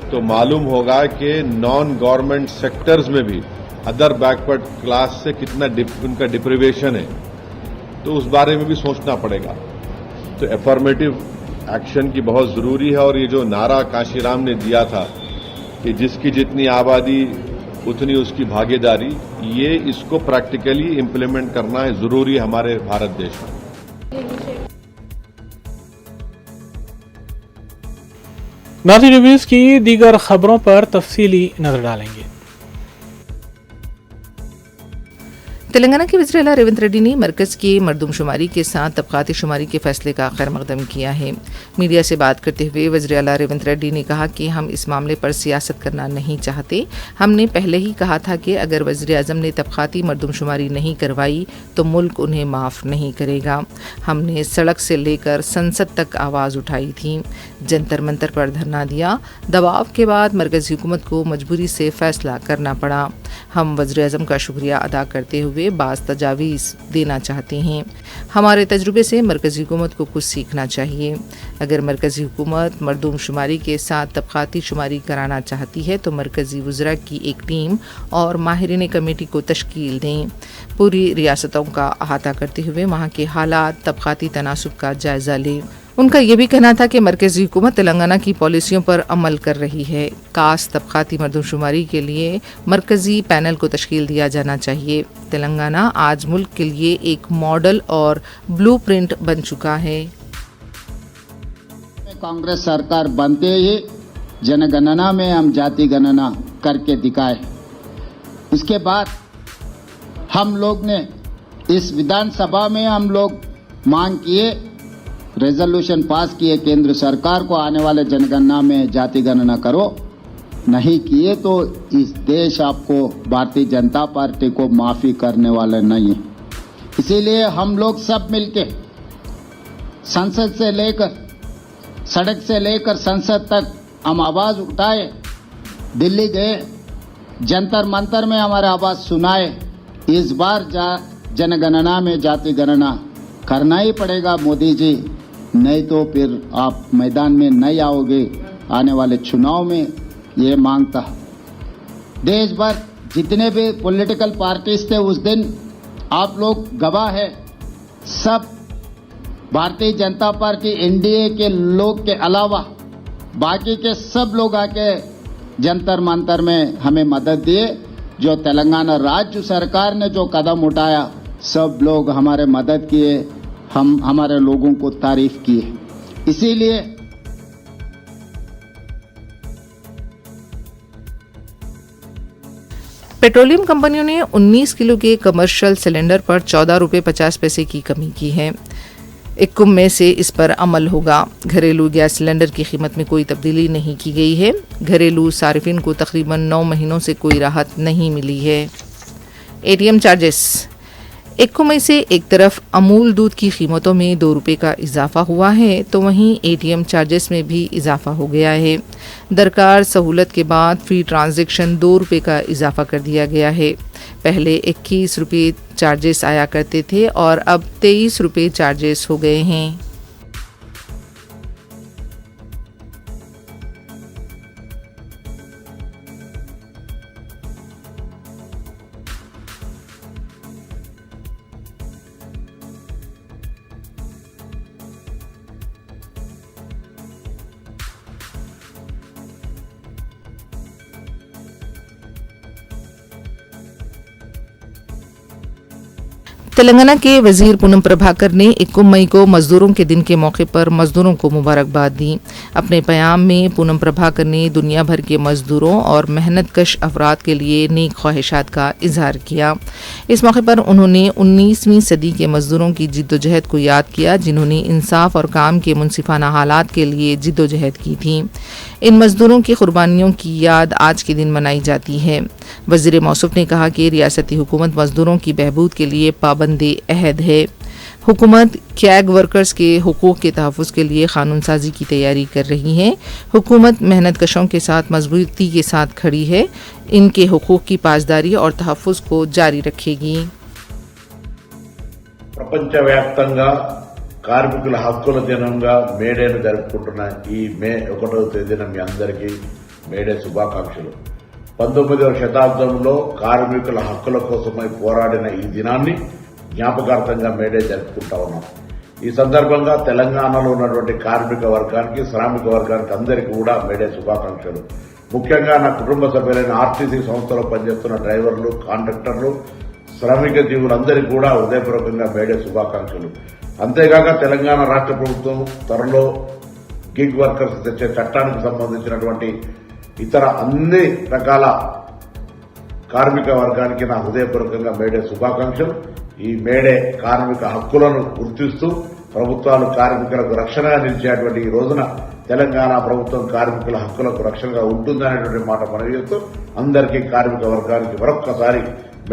[SPEAKER 11] تو معلوم ہوگا کہ نان گورنمنٹ سیکٹرز میں بھی ادر بیکورڈ کلاس سے کتنا ان کا ڈپریویشن ہے، تو اس بارے میں بھی سوچنا پڑے گا۔ تو افرمیٹو ایکشن کی بہت ضروری ہے، اور یہ جو نعرہ کاشی رام نے دیا تھا کہ جس کی جتنی آبادی اتنی اس کی بھاگی داری، یہ اس کو پریکٹیکلی امپلیمنٹ کرنا ہے ضروری ہمارے بھارت دیش میں۔
[SPEAKER 1] ناظرین نیوز کی دیگر خبروں پر تفصیلی نظر ڈالیں گے۔
[SPEAKER 10] तेलंगाना के वज़ीर आला रेवंत रेड्डी ने मरकज़ के मरदमशुमारी के साथ तबक़ाती शुमारी के फैसले का खैर मकदम किया है। मीडिया से बात करते हुए वज़ीर आला रेवंत रेड्डी ने कहा कि हम इस मामले पर सियासत करना नहीं चाहते। हमने पहले ही कहा था कि अगर वज़ीर आज़म ने तबक़ाती मरदमशुमारी नहीं करवाई तो मुल्क उन्हें माफ़ नहीं करेगा। हमने सड़क से लेकर संसद तक आवाज़ उठाई थी, जंतर मंतर पर धरना दिया। दबाव के बाद मरकज़ी हुकूमत को मजबूरी से फ़ैसला करना पड़ा। हम वज़ीर आज़म का शुक्रिया अदा करते हुए बाज़ तजावीज़ देना चाहते हैं। हमारे तजुर्बे से मरकज़ी हुकूमत को कुछ सीखना चाहिए। अगर मरकज़ी हुकूमत मरदमशुमारी के साथ तबक़ाती शुमारी कराना चाहती है तो मरकज़ी वज़रा की एक टीम और माहिरीन कमेटी को तश्कील दें। पूरी रियासतों का अहाता करते हुए वहाँ के हालात, तबक़ाती तनासुब का जायज़ा लें। उनका ये भी कहना था कि मरकज़ी हुकूमत तेलंगाना की पॉलिसियों पर अमल कर रही है। कास्ट तबक़ाती मरदमशुमारी के लिए मरकज़ी पैनल को तश्कील दिया जाना चाहिए। तेलंगाना आज मुल्क के लिए एक मॉडल और ब्लूप्रिंट बन चुका है।
[SPEAKER 3] कांग्रेस सरकार बनते ही जनगणना में हम जाति गणना करके दिखाए। उसके बाद हम लोग ने इस विधानसभा में हम लोग मांग किए, रेजोल्यूशन पास किए केंद्र सरकार को आने वाले जनगणना में जाति गणना करो। नहीं किए तो इस देश आपको भारतीय जनता पार्टी को माफी करने वाले नहीं है। इसीलिए हम लोग सब मिलके संसद से लेकर सड़क से लेकर संसद तक हम आवाज उठाए, दिल्ली गए, जंतर मंतर में हमारे आवाज सुनाए। इस बार जनगणना में जाति गणना करना ही पड़ेगा मोदी जी, नहीं तो फिर आप मैदान में नहीं आओगे। आने वाले चुनाव में ये मांगता देश भर जितने भी पॉलिटिकल पार्टीज थे उस दिन आप लोग गवाह है। सब भारतीय जनता पार्टी एनडीए के लोग के अलावा बाकी के सब लोग आके जंतर मंतर में हमें मदद दिए। जो तेलंगाना राज्य सरकार ने जो कदम उठाया सब लोग हमारे मदद किए, हम हमारे लोगों को तारीफ किए। इसीलिए
[SPEAKER 10] पेट्रोलियम कंपनियों ने 19 किलो के कमर्शियल सिलेंडर पर 14 रुपये 50 पैसे की कमी की है। 1 मई से इस पर अमल होगा। घरेलू गैस सिलेंडर की कीमत में कोई तब्दीली नहीं की गई है। घरेलू सार्फिन को तकरीबन 9 महीनों से कोई राहत नहीं मिली है। एटीएम चार्जेस 1 मई से एक तरफ अमूल दूध की कीमतों में 2 रुपये का इजाफा हुआ है तो वहीं एटीएम चार्जेस में भी इजाफा हो गया है। दरकार सहूलत के बाद फी ट्रांजैक्शन 2 रुपये का इजाफा कर दिया गया है। पहले 21 रुपये चार्जेस आया करते थे और अब 23 रुपये चार्जेस हो गए हैं। तेलंगाना के वजीर पूनम प्रभाकर ने 1 मई को मजदूरों के दिन के मौके पर मजदूरों को मुबारकबाद दी। अपने पैगाम में पूनम प्रभाकर ने दुनिया भर के मजदूरों और मेहनतकश अफराद के लिए नेक ख्वाहिशात का इजहार किया। इस मौके पर उन्होंने 19वीं सदी के मजदूरों की जिद्दोजहद को याद किया जिन्होंने इंसाफ और काम के मुनसिफाना हालात के लिए जिद्दोजहद की थी। इन मजदूरों की कुर्बानियों की याद आज के दिन मनाई जाती है। वज़ीर मौसूफ ने कहा कि रियासती हुकूमत मजदूरों की बहबूद के लिए पाबंद अहद है। हुकूमत कैग वर्कर्स के हुकूक के तहफ़्फ़ुज़ के लिए कानून साजी की तैयारी कर रही है। हुकूमत मेहनत कशों के साथ मजबूती के साथ खड़ी है। इनके हुकूक की पासदारी और तहफ़्फ़ुज़ को जारी रखेगी।
[SPEAKER 12] ప్రపంచవ్యాప్తంగా కార్మికుల హక్కుల దినంగా మేడేను జరుపుకుంటున్న ఈ మే 1వ తేదీన మీ అందరికీ మేడే శుభాకాంక్షలు। 19వ శతాబ్దంలో కార్మికుల హక్కుల కోసమై పోరాడిన ఈ దినాన్ని జ్ఞాపకార్థంగా మేడే జరుపుకుంటా ఉన్నాం। ఈ సందర్భంగా తెలంగాణలో ఉన్నటువంటి కార్మిక వర్గానికి, శ్రామిక వర్గానికి అందరికీ కూడా మేడే శుభాకాంక్షలు। ముఖ్యంగా నా కుటుంబ సభ్యులైన ఆర్టీసీ సంస్థలో పనిచేస్తున్న డ్రైవర్లు, కాంట్రాక్టర్లు, శ్రామిక జీవులందరికీ కూడా హృదయపూర్వకంగా మేడే శుభాకాంక్షలు। అంతేగాక తెలంగాణ రాష్ట్ర ప్రభుత్వం త్వరలో గిగ్ వర్కర్స్ తెచ్చే చట్టానికి సంబంధించినటువంటి ఇతర అన్ని రకాల కార్మిక వర్గానికి నా హృదయపూర్వకంగా మేడే శుభాకాంక్షలు. ఈ మేడే కార్మిక హక్కులను గుర్తిస్తూ ప్రభుత్వాలు కార్మికులకు రక్షణగా నిలిచేటువంటి ఈ రోజున తెలంగాణ ప్రభుత్వం కార్మికుల హక్కులకు రక్షణగా ఉంటుందనేటువంటి మాట మనవి చేస్తూ అందరికీ కార్మిక వర్గానికి మరొక్కసారి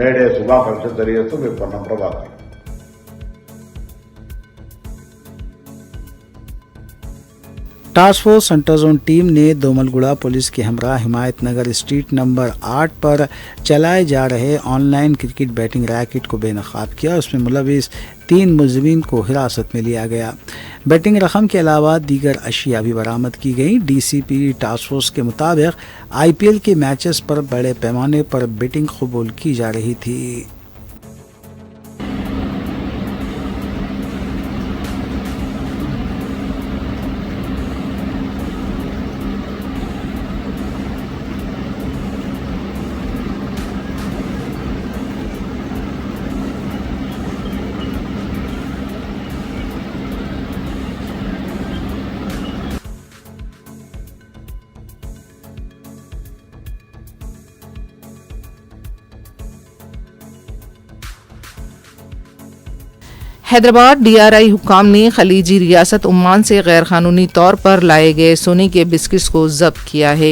[SPEAKER 12] మేడే శుభాకాంక్షలు తెలియజేస్తూ మీ Ponnam Prabhakar.
[SPEAKER 2] Task force centre zone team ने दोमलगुड़ा पुलिस के हमरा हिमायत नगर स्ट्रीट नंबर 8 पर चलाए जा रहे ऑनलाइन क्रिकेट बैटिंग रैकेट को बेनकाब किया. उसमें मुलविस 3 मुलजिमीन को हिरासत में लिया गया. बैटिंग रकम के अलावा दीगर अशिया भी बरामद की गई. डीसीपी टास्क फोर्स के मुताबिक आईपीएल के मैचेस पर बड़े पैमाने पर बैटिंग कबूल की जा रही थी.
[SPEAKER 10] हैदराबाद डीआरआई हुक्काम ने खलीजी रियासत ओमान से गैर कानूनी तौर पर लाए गए सोने के बिस्किट्स को जब्त किया है.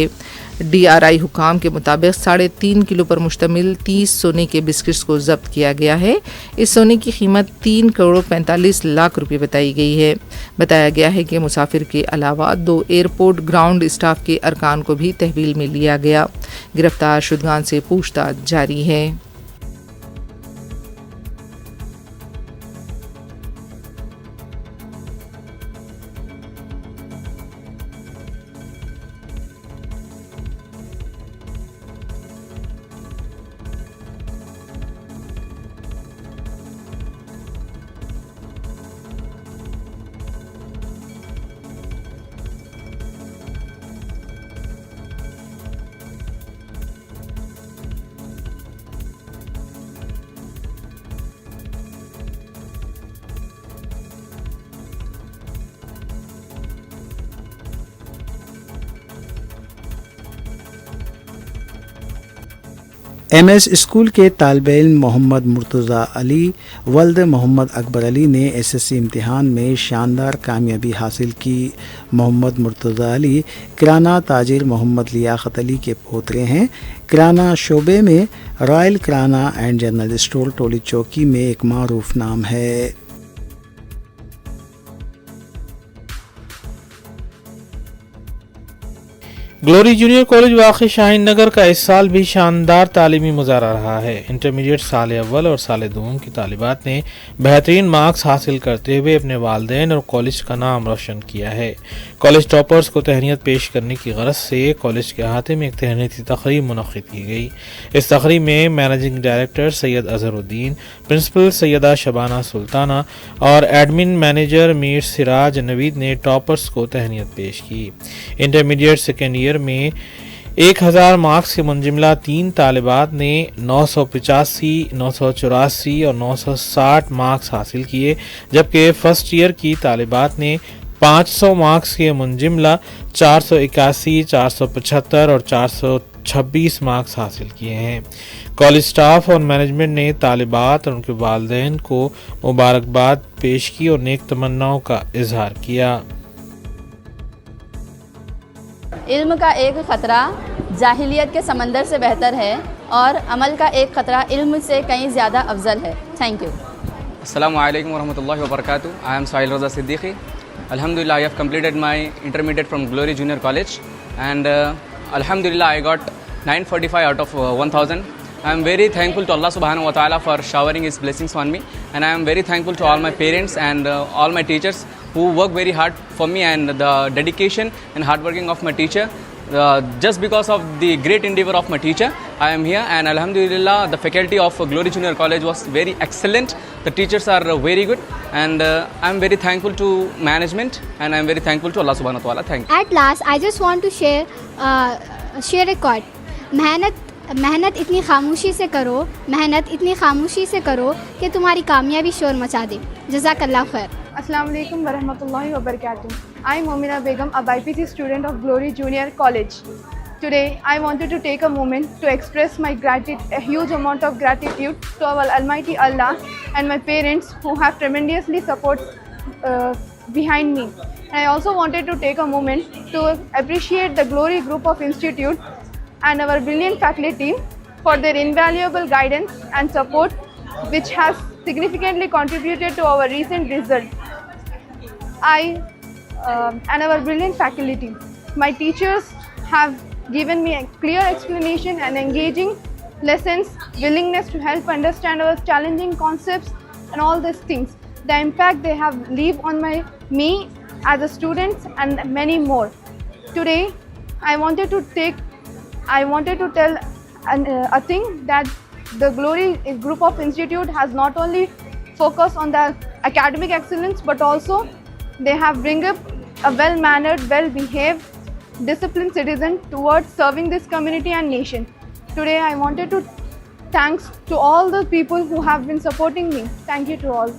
[SPEAKER 10] डीआरआई हुक्काम के मुताबिक 3.5 किलो पर मुश्तमिल 30 सोने के बिस्किट्स को जब्त किया गया है. इस सोने की कीमत 3 करोड़ 45 लाख रुपए बताई गई है. बताया गया है कि मुसाफिर के अलावा 2 एयरपोर्ट ग्राउंड स्टाफ के अरकान को भी तहवील में लिया गया. गिरफ्तार शुदगान से पूछताछ जारी है.
[SPEAKER 2] एमएस स्कूल के तालिब इल्म मोहम्मद मुर्तज़ा अली वल्द मोहम्मद अकबर अली ने एसएससी इम्तिहान में शानदार कामयाबी हासिल की. मोहम्मद मुर्तज़ा अली किराना ताजिर मोहम्मद लियाकत अली के पोतरे हैं. किराना शोबे में royal Kirana and general store Toli Chowki में एक मारूफ नाम है.
[SPEAKER 1] ग्लोरी जूनियर कॉलेज वाक़ई शाहीन नगर का इस साल भी शानदार तालीमी मुजाहरा रहा है. इंटरमीडिएट साल अव्वल और साल दूम की तालिबात ने बेहतरीन मार्क्स हासिल करते हुए अपने वालिदैन और कॉलेज का नाम रोशन किया है. कॉलेज टॉपर्स को तहनीत पेश करने की गरज से कॉलेज के अहाते में एक तहनीती तकरीब मुनक़्क़िद की गई. इस तकरीब में managing director Syed Azharuddin, principal Syeda Shabana Sultana और एडमिन मैनेजर मीर सिराज नवीद ने टॉपर्स को तहनीत पेश की. इंटरमीडिएट सेकेंड ईयर में 1000 मार्क्स के मुंजिमला 3 तालिबात ने 985, 984 और 960 मार्क्स हासिल किए, जबकि फर्स्ट ईयर की तालिबात ने 500 मार्क्स के मुंजिमला 481, 475 और 426 मार्क्स हासिल किए हैं. कॉलेज स्टाफ और मैनेजमेंट ने तालिबात और उनके वालिदैन को मुबारकबाद पेश की और नेक तमन्नाओं का इजहार किया.
[SPEAKER 13] इल्म का एक ख़तरा जाहिलियत के समंदर से बेहतर है और अमल का एक ख़तरा इल्म से कहीं ज़्यादा अफजल है. Thank you.
[SPEAKER 14] अस्सलामु अलैकुम वरहमतुल्लाहि वबरकातुहू. I am Sahil Raza Siddiqui. Alhamdulillah, I have completed my intermediate from Glory Junior College and Alhamdulillah I got 945 out of 1000. I am very thankful to Allah subhanahu wa ta'ala for showering his blessings on me, and I am very thankful to all my parents and all my teachers who work very hard for me, and the dedication and hard working of my teacher. Just because of the great endeavor of my teacher, I am here, and Alhamdulillah the faculty of Glory Junior College was very excellent. The teachers are very good, and I am very thankful to management, and I am very thankful to Allah subhanahu wa ta'ala. Thank you.
[SPEAKER 15] At last I just want to share a quote. मेहनत इतनी खामोशी से करो, मेहनत इतनी खामोशी से करो कि तुम्हारी कामयाबी शोर मचा दे. जज़ाकल्लाह खैर.
[SPEAKER 16] Assalamu alaikum warahmatullahi wabarakatuh. I am Momina Begum, a BPC student of Glory Junior College. Today, I wanted to take a moment to express my a huge amount of gratitude to our Almighty Allah and my parents who have tremendously support behind me. And I also wanted to take a moment to appreciate the Glory Group of Institute and our brilliant faculty for their invaluable guidance and support, which has significantly contributed to our recent result. And our brilliant faculty. My teachers have given me a clear explanation and engaging lessons, willingness to help understand our challenging concepts and all these things. The impact they have left on me as a student and many more. Today, I wanted to tell a thing that the Glory Group of Institute has not only focused on the academic excellence, but also they have bring up a well-mannered, well-behaved, disciplined citizen towards serving this community and nation. Today, I wanted to thanks to all the people who have been supporting me. Thank you to all.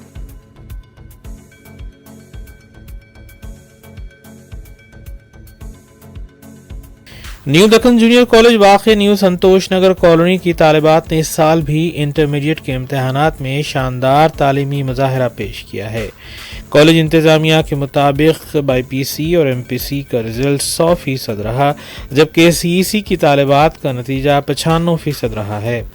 [SPEAKER 1] New Deccan junior college वाक़ new संतोष नगर colony की तालिबात ने इस साल भी intermediate के इम्तहानात में शानदार तालीमी मुजाहरा पेश किया है। कॉलेज इंतज़ामिया के मुताबिक बाईपीसी और एमपीसी का रिज़ल्ट 100% रहा, जबकि सीईसी की तालिबात का नतीजा 95% रहा है।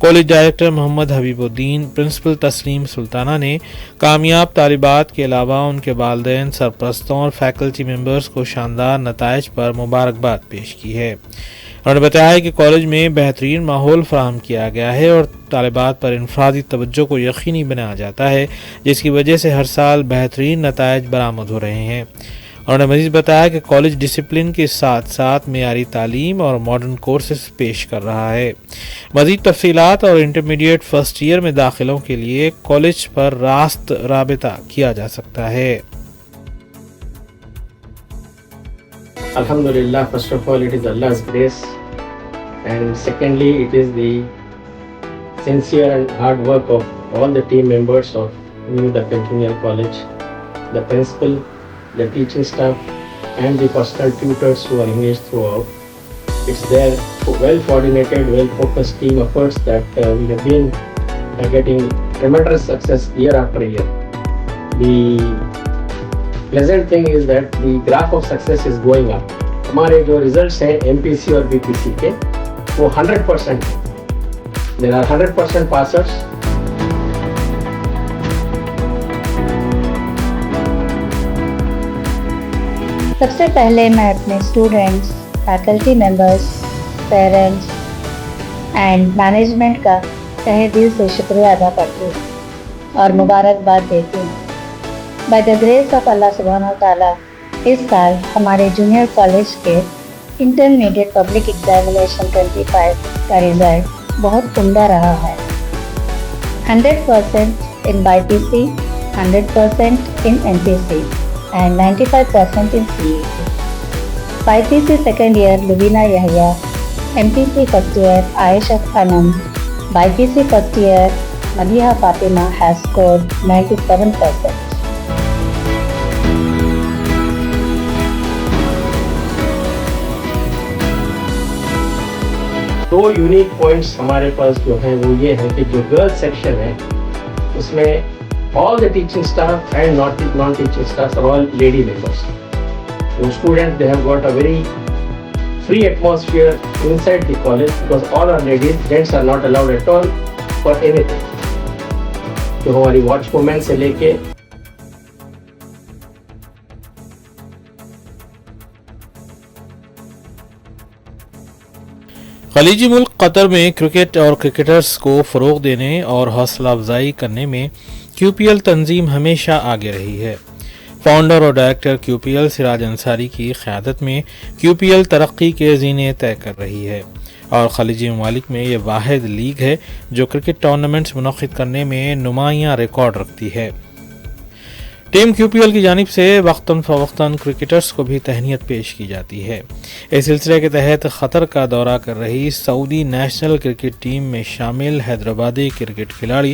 [SPEAKER 1] College director Mohammad Habibuddin, principal Tasleem Sultana ने कामयाब तालिबात के अलावा उनके वालिदैन, सरपरस्तों और फैकल्टी मेंबर्स को शानदार नताइज पर मुबारकबाद पेश की है। उन्होंने बताया कि कॉलेज में बेहतरीन माहौल फराहम किया गया है और तालिबात पर इनफरादी तवज्जो को यकीनी बनाया जाता है, जिसकी वजह से हर साल बेहतरीन नताइज बरामद हो रहे हैं। उन्होंने मज़ीद बताया कि कॉलेज डिसिप्लिन के साथ साथ मेयारी तालीम और मॉडर्न कोर्सेस पेश कर रहा है। मज़ीद तफसीलात और इंटरमीडिएट फर्स्ट ईयर में दाखिलों के लिए कॉलेज पर रास्त राबिता किया जा सकता है।
[SPEAKER 17] Alhamdulillah, first of all, it is Allah's grace, and secondly, it is the sincere and hard work of all the team members of New Dukkan Junior College, the principal, the teaching staff, and the personal tutors who are engaged throughout. It's their well-coordinated, well-focused team efforts that we have been getting tremendous success year after year. The pleasant thing is that the graph of success is going up. हमारे जो results हैं MPC और BPC के वो 100% हैं. There are 100% passers.
[SPEAKER 18] सबसे पहले मैं अपने students, faculty members, parents and management का तहे दिल से शुक्रिया अदा करती हूँ और मुबारकबाद देती हूँ। बाय द ग्रेस ऑफ अल्लाह सुब्हानहू ताला इस साल हमारे जूनियर कॉलेज के इंटरमीडिएट पब्लिक एग्जामिनेशन 25 का रिज़ल्ट बहुत उम्दा रहा है। 100% इन BPC, 100% in MPC and 95% in CET. BPC second year Lubina Yahya, MPC first year Aisha Khanam, BPC first year Madiha Fatima has scored 97%.
[SPEAKER 17] दो यूनिक पॉइंट्स हमारे पास जो हैं वो ये है कि जो गर्ल्स सेक्शन है उसमें all the teaching staff and non-teaching staff are all lady members. So students, they have got a very free atmosphere inside the college because all are ladies. Gents are not allowed at all for anything. तो हमारी watch women से लेके
[SPEAKER 1] खलीजी मुल्क Qatar में cricket और cricketers को फ़रोग़ देने और हौसला अफजाई करने में QPL तंजीम हमेशा आगे रही है। फाउंडर और डायरेक्टर QPL सिराज अंसारी की क़यादत में QPL तरक्की के ज़ीने तय कर रही है और खलीजी ममालिक में ये वाहिद लीग है जो क्रिकेट टूर्नामेंट्स मुनक़्क़िद करने में नुमायाँ रिकॉर्ड रखती है। टीम QPL की जानिब से वक्तन फ़वक्तन क्रिकेटर्स को भी तहनीत पेश की जाती है। इस सिलसिले के तहत क़तर का दौरा कर रही सऊदी नेशनल क्रिकेट टीम में शामिल हैदराबादी क्रिकेट खिलाड़ी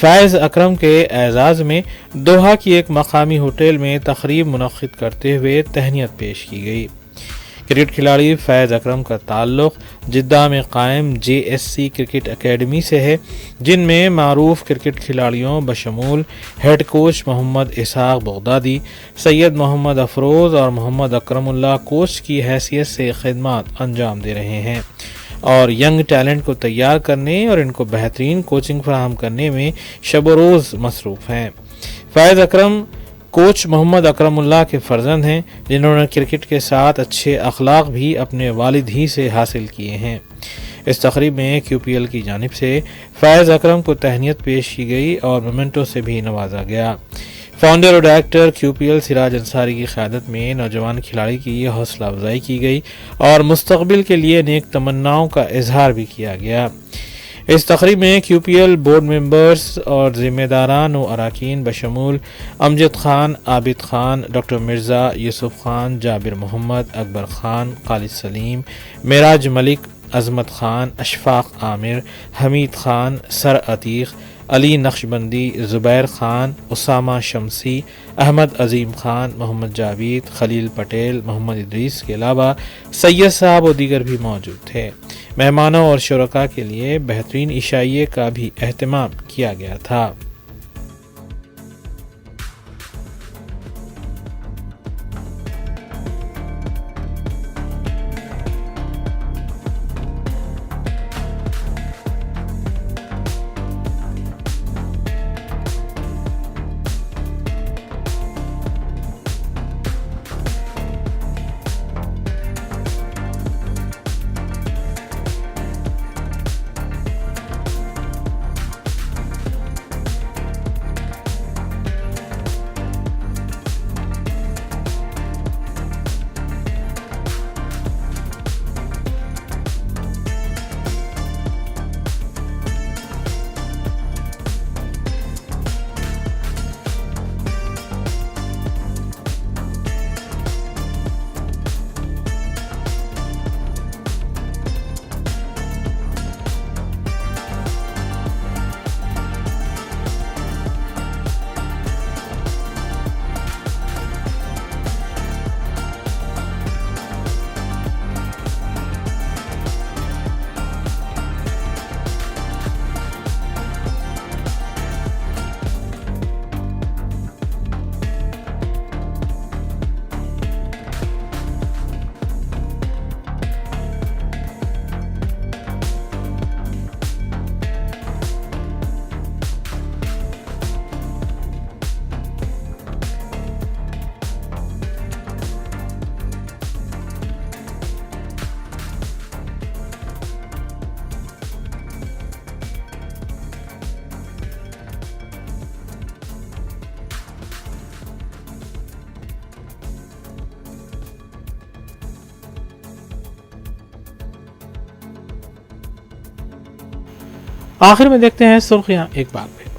[SPEAKER 1] फैज़ अकरम के एज़ाज़ में दोहा की एक मकामी होटल में तक़रीब मुनक़्क़िद करते हुए तहनीत पेश की गई। کرکٹ کھلاڑی فیض اکرم کا تعلق جدہ میں قائم JSC کرکٹ اکیڈمی سے ہے، جن میں معروف کرکٹ کھلاڑیوں بشمول ہیڈ کوچ محمد اسحاق بغدادی، سید محمد افروز اور محمد اکرم اللہ کوچ کی حیثیت سے خدمات انجام دے رہے ہیں اور ینگ ٹیلنٹ کو تیار کرنے اور ان کو بہترین کوچنگ فراہم کرنے میں شب و روز مصروف ہیں۔ فیض اکرم کوچ محمد اکرم اللہ کے فرزند ہیں، جنہوں نے کرکٹ کے ساتھ اچھے اخلاق بھی اپنے والد ہی سے حاصل کیے ہیں۔ اس تقریب میں QPL کی جانب سے فیض اکرم کو تہنیت پیش کی گئی اور مومنٹو سے بھی نوازا گیا۔ فاؤنڈر اور ڈائریکٹر QPL سراج انصاری کی قیادت میں نوجوان کھلاڑی کی حوصلہ افزائی کی گئی اور مستقبل کے لیے نیک تمناؤں کا اظہار بھی کیا گیا۔ اس تقریب میں QPL بورڈ ممبرز اور ذمہ داران و اراکین بشمول امجد خان، عابد خان، ڈاکٹر مرزا، یوسف خان، جابر محمد، اکبر خان، خالد سلیم، معراج ملک، عظمت خان، اشفاق عامر، حمید خان، سر عتیق، علی نقشبندی، زبیر خان، اسامہ شمسی، احمد عظیم خان، محمد جاوید، خلیل پٹیل، محمد ادریس کے علاوہ سید صاحب اور دیگر بھی موجود تھے۔ مہمانوں اور شرکاء کے لیے بہترین عشائیے کا بھی اہتمام کیا گیا تھا۔ آخر میں دیکھتے ہیں سرخیاں ایک بار پھر۔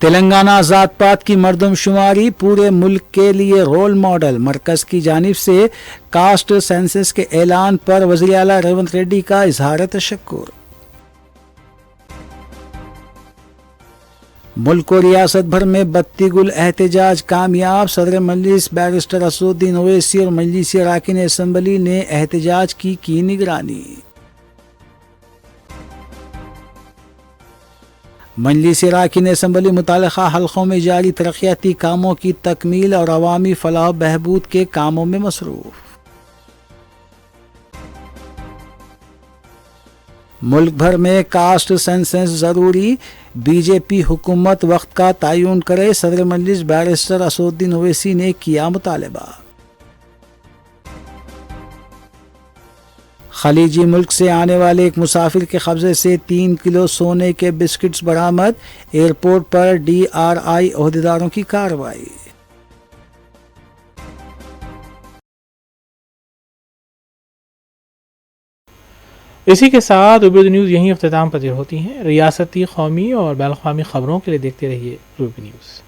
[SPEAKER 2] تلنگانہ ذات پات کی مردم شماری پورے ملک کے لیے رول ماڈل، مرکز کی جانب سے کاسٹ سینسس کے اعلان پر وزیر اعلیٰ ریونت ریڈی کا اظہار تشکر۔ ملک و ریاست بھر میں 32 گل احتجاج کامیاب، صدر مجلس بیرسٹر اسدالدین اویسی اور مجلسی اراکین اسمبلی نے احتجاج کی نگرانی۔ مجلس اراکین اسمبلی متعلقہ حلقوں میں جاری ترقیاتی کاموں کی تکمیل اور عوامی فلاح و بہبود کے کاموں میں مصروف۔ ملک بھر میں کاسٹ سینسس ضروری، BJP حکومت وقت کا تعین کرے، صدر مجلس بیرسٹر اسدالدین اویسی نے کیا مطالبہ۔ خلیجی ملک سے آنے والے ایک مسافر کے قبضے سے 3 کلو سونے کے بسکٹس برآمد، ایئرپورٹ پر DRI عہدیداروں کی کارروائی۔
[SPEAKER 1] اسی کے ساتھ روبی نیوز یہیں اختتام پذیر ہوتی ہیں۔ ریاستی، قومی اور بین الاقوامی خبروں کے لیے دیکھتے رہیے روبی نیوز۔